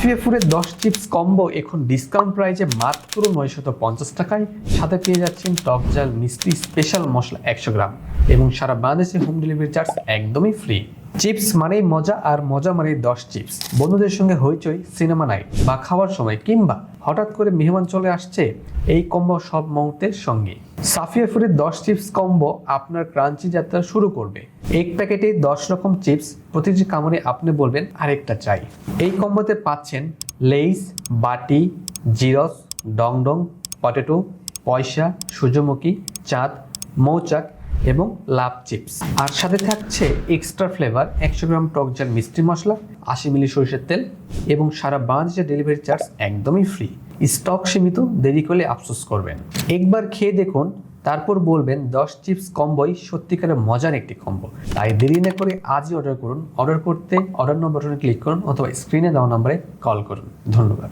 সাফিয়া ফুডের 10 chips combo এখন discount প্রাইসে মাত্র 950 টাকায়। সাথে পেয়ে যাচ্ছেন টক ঝাল মিষ্টি স্পেশাল মশলা 100 গ্রাম এবং সারা বাংলাদেশে হোম ডেলিভারি চার্জ একদমই ফ্রি। চিপস মানেই মজা, আর মজা মানেই 10 চিপস। বন্ধুদের সঙ্গে হইচই, সিনেমা নাইট বা খাওয়ার সময় কিংবা হঠাৎ করে মেহমান চলে আসছে, এই কম্বো সব মুহূর্তের সঙ্গে। সাফিয়া ফুডের 10 চিপস কম্বো আপনার ক্রাঞ্চি যাত্রা শুরু করবে। এক প্যাকেটে 10 রকম চিপস, প্রতিটি কামড়ে আপনি বলবেন আরেকটা চাই। এই কম্বোতে পাচ্ছেন লেইস, বাটি, জিরস, ডংডং, পটেটো, পয়সা, সূর্যমুখী, চাঁদ, মৌচাক এবং লাভ চিপস। আর সাথে থাকছে এক্সট্রা ফ্লেভার 100 গ্রাম টক ঝাল মিষ্টি মশলা, 80 মিলি সরিষার তেল এবং সারা বাংলাদেশে ডেলিভারি চার্জ একদমই ফ্রি। স্টক সীমিত, দেরি করলে আফসোস করবেন। একবার খেয়ে দেখুন, তারপর বলবেন 10 চিপস কম্বোই সত্যিকারের মজার একটি কম্বো। তাই দেরি না করে আজই অর্ডার করুন। অর্ডার করতে অর্ডার নাও বাটনে ক্লিক করুন অথবা স্ক্রিনে দেওয়া নম্বরে কল করুন। ধন্যবাদ।